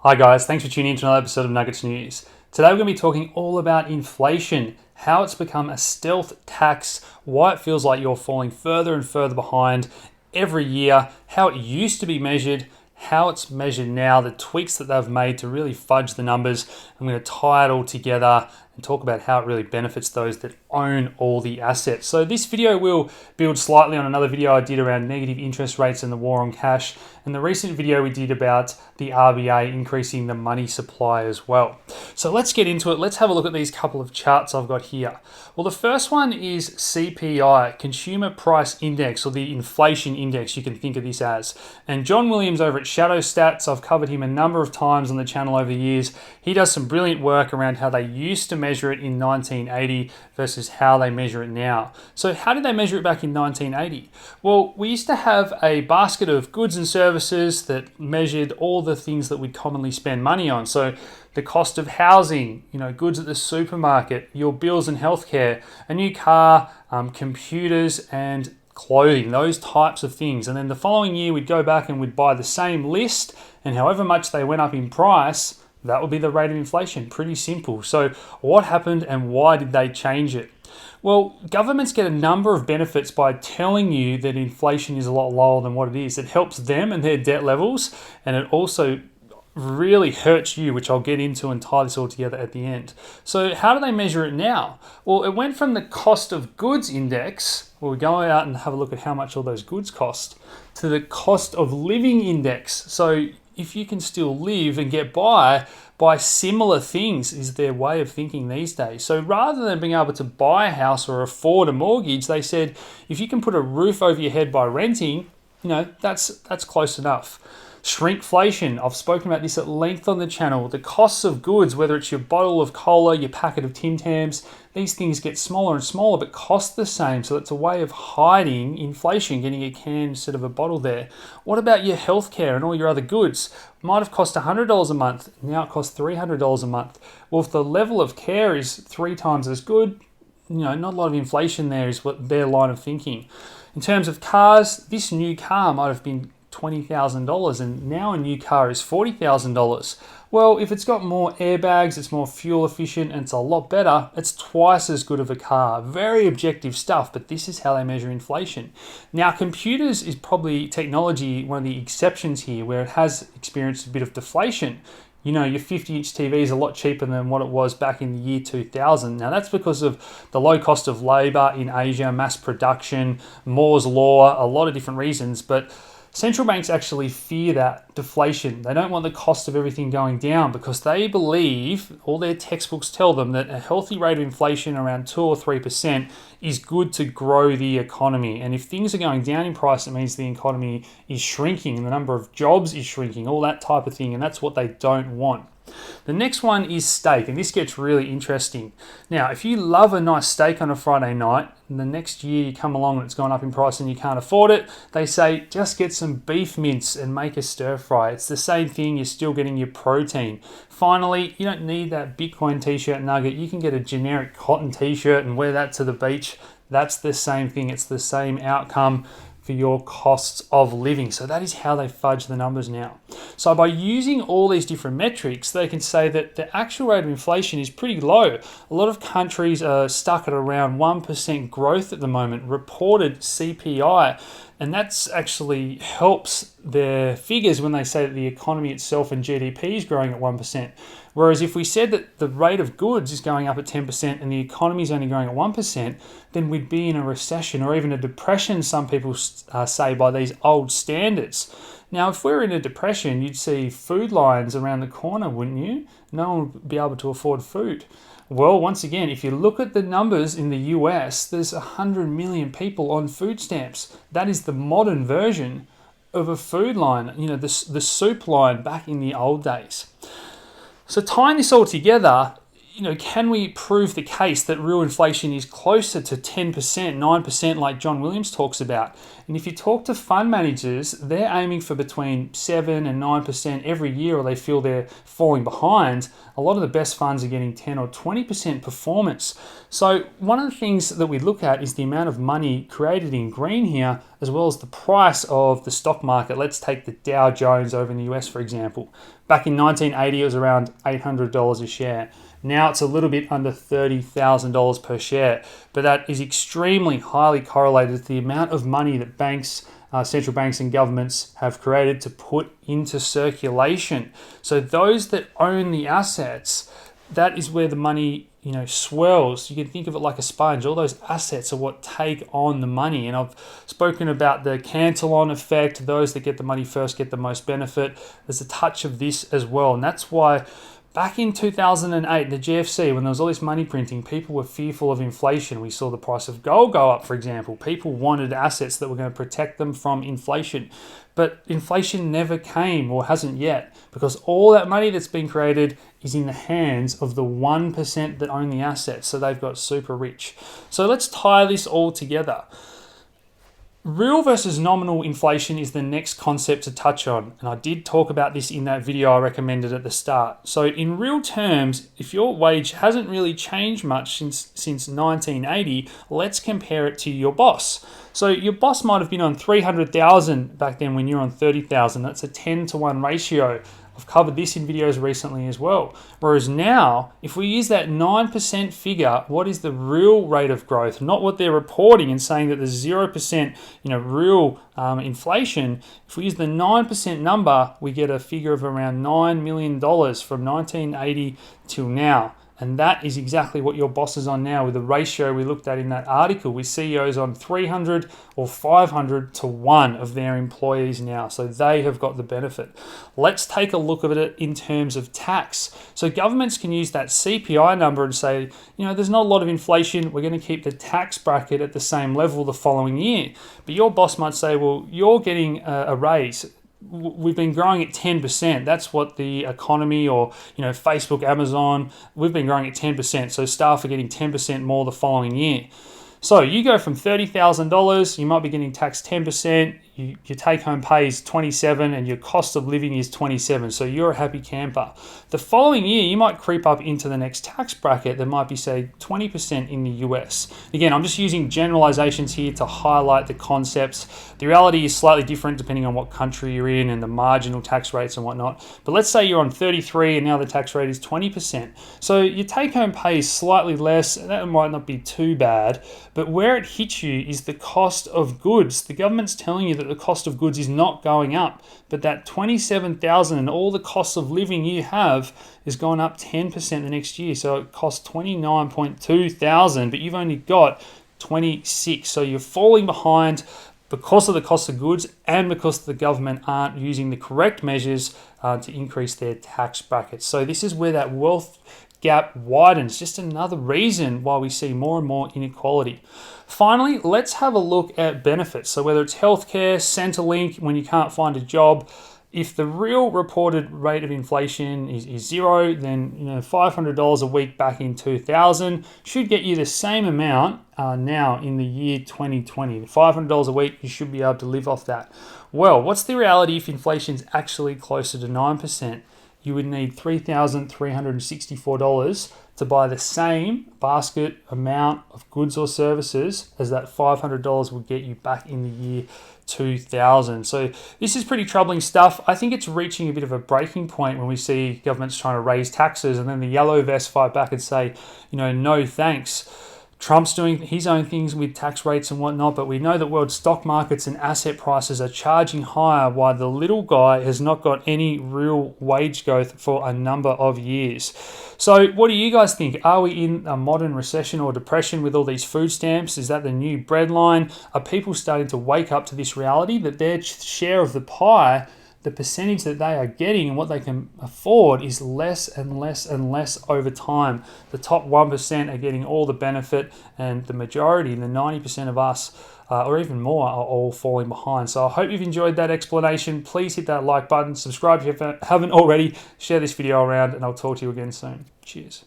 Hi guys, thanks for tuning in to another episode of Nuggets News. Today we're going to be talking all about inflation, how it's become a stealth tax, why it feels like you're falling further and further behind every year, how it used to be measured, how it's measured now, the tweaks that they've made to really fudge the numbers. I'm going to tie it all together and talk about how it really benefits those that own all the assets. So this video will build slightly on another video I did around negative interest rates and the war on cash, and the recent video we did about the RBA increasing the money supply as well. So let's get into it. Let's have a look at these couple of charts I've got here. Well, the first one is CPI, Consumer Price Index, or the inflation index, you can think of this as. And John Williams over at Shadow Stats, I've covered him a number of times on the channel over the years. He does some brilliant work around how they used to measure it in 1980 versus how they measure it now. So how did they measure it back in 1980? Well, we used to have a basket of goods and services that measured all the things that we'd commonly spend money on. So the cost of housing, goods at the supermarket, your bills and healthcare, a new car, computers and clothing, those types of things. And then the following year we'd go back and we'd buy the same list, and however much they went up in price, that would be the rate of inflation. Pretty simple. So what happened and why did they change it? Well, governments get a number of benefits by telling you that inflation is a lot lower than what it is. It helps them and their debt levels, and it also really hurts you, which I'll get into and tie this all together at the end. So how do they measure it now? Well, it went from the cost of goods index, where we go out and have a look at how much all those goods cost, to the cost of living index. So if you can still live and get by similar things is their way of thinking these days. So rather than being able to buy a house or afford a mortgage, they said, if you can put a roof over your head by renting, that's close enough. Shrinkflation, I've spoken about this at length on the channel. The costs of goods, whether it's your bottle of cola, your packet of Tim Tams, these things get smaller and smaller but cost the same. So it's a way of hiding inflation, getting a can instead of a bottle there. What about your healthcare and all your other goods? Might have cost $100 a month, now it costs $300 a month. Well, if the level of care is 3 times as good, not a lot of inflation there is what their line of thinking. In terms of cars, this new car might have been $20,000 and now a new car is $40,000. Well, if it's got more airbags, it's more fuel efficient and it's a lot better, it's twice as good of a car. Very objective stuff, but this is how they measure inflation. Now, computers is probably technology, one of the exceptions here, where it has experienced a bit of deflation. Your 50-inch TV is a lot cheaper than what it was back in the year 2000. Now, that's because of the low cost of labor in Asia, mass production, Moore's Law, a lot of different reasons, but central banks actually fear that deflation. They don't want the cost of everything going down because they believe, all their textbooks tell them, that a healthy rate of inflation around 2 or 3% is good to grow the economy. And if things are going down in price, it means the economy is shrinking and the number of jobs is shrinking, all that type of thing. And that's what they don't want. The next one is steak, and this gets really interesting. Now, if you love a nice steak on a Friday night, and the next year you come along and it's gone up in price and you can't afford it, they say just get some beef mince and make a stir fry. It's the same thing, you're still getting your protein. Finally, you don't need that Bitcoin t-shirt nugget. You can get a generic cotton t-shirt and wear that to the beach. That's the same thing, it's the same outcome for your costs of living. So that is how they fudge the numbers now. So by using all these different metrics, they can say that the actual rate of inflation is pretty low. A lot of countries are stuck at around 1% growth at the moment, reported CPI, and that's actually helps their figures when they say that the economy itself and GDP is growing at 1%. Whereas if we said that the rate of goods is going up at 10% and the economy is only growing at 1%, then we'd be in a recession or even a depression, some people say, by these old standards. Now, if we're in a depression, you'd see food lines around the corner, wouldn't you? No one would be able to afford food. Well, once again, if you look at the numbers in the US, there's 100 million people on food stamps. That is the modern version of a food line, the soup line back in the old days. So tying this all together, can we prove the case that real inflation is closer to 10%, 9% like John Williams talks about? And if you talk to fund managers, they're aiming for between 7 and 9% every year, or they feel they're falling behind. A lot of the best funds are getting 10 or 20% performance. So one of the things that we look at is the amount of money created in green here, as well as the price of the stock market. Let's take the Dow Jones over in the US, for example. Back in 1980, it was around $800 a share. Now it's a little bit under $30,000 per share, but that is extremely highly correlated to the amount of money that banks, central banks and governments have created to put into circulation. So those that own the assets, that is where the money, swirls. You can think of it like a sponge. All those assets are what take on the money. And I've spoken about the Cantillon effect. Those that get the money first get the most benefit. There's a touch of this as well. And that's why back in 2008, the GFC, when there was all this money printing, people were fearful of inflation. We saw the price of gold go up, for example. People wanted assets that were going to protect them from inflation. But inflation never came, or hasn't yet, because all that money that's been created is in the hands of the 1% that own the assets. So they've got super rich. So let's tie this all together. Real versus nominal inflation is the next concept to touch on, and I did talk about this in that video I recommended at the start. So in real terms, if your wage hasn't really changed much since 1980, let's compare it to your boss. So your boss might have been on 300,000 back then when you're on 30,000. That's a 10-to-1 ratio. I've covered this in videos recently as well. Whereas now, if we use that 9% figure, what is the real rate of growth? Not what they're reporting and saying that there's 0%, real inflation. If we use the 9% number, we get a figure of around $9 million from 1980 till now. And that is exactly what your boss is on now with the ratio we looked at in that article, with CEOs on 300 or 500 to 1 of their employees now. So they have got the benefit. Let's take a look at it in terms of tax. So governments can use that CPI number and say, there's not a lot of inflation. We're going to keep the tax bracket at the same level the following year. But your boss might say, well, you're getting a raise. We've been growing at 10%. That's what the economy, or Facebook, Amazon, we've been growing at 10%. So staff are getting 10% more the following year. So you go from $30,000, you might be getting taxed 10%, your take-home pay is 27, and your cost of living is 27. So you're a happy camper. The following year, you might creep up into the next tax bracket that might be, say, 20% in the US. Again, I'm just using generalizations here to highlight the concepts. The reality is slightly different depending on what country you're in and the marginal tax rates and whatnot. But let's say you're on 33 and now the tax rate is 20%. So your take-home pay is slightly less. That might not be too bad. But where it hits you is the cost of goods. The government's telling you that the cost of goods is not going up, but that 27,000 and all the costs of living you have is going up 10% the next year. So it costs 29.2 thousand, but you've only got 26. So you're falling behind because of the cost of goods and because the government aren't using the correct measures to increase their tax brackets. So this is where that wealth gap widens. Just another reason why we see more and more inequality. Finally, let's have a look at benefits. So whether it's healthcare, Centrelink, when you can't find a job, if the real reported rate of inflation is zero, then $500 a week back in 2000 should get you the same amount now in the year 2020. $500 a week, you should be able to live off that. Well, what's the reality if inflation's actually closer to 9%? You would need $3,364 to buy the same basket amount of goods or services as that $500 would get you back in the year 2000. So this is pretty troubling stuff. I think it's reaching a bit of a breaking point when we see governments trying to raise taxes and then the yellow vests fight back and say, no thanks. Trump's doing his own things with tax rates and whatnot, but we know that world stock markets and asset prices are charging higher while the little guy has not got any real wage growth for a number of years. So what do you guys think? Are we in a modern recession or depression with all these food stamps? Is that the new breadline? Are people starting to wake up to this reality that their share of the pie, the percentage that they are getting and what they can afford, is less and less and less over time? The top 1% are getting all the benefit, and the majority, the 90% of us, or even more, are all falling behind. So I hope you've enjoyed that explanation. Please hit that like button, subscribe if you haven't already, share this video around, and I'll talk to you again soon. Cheers.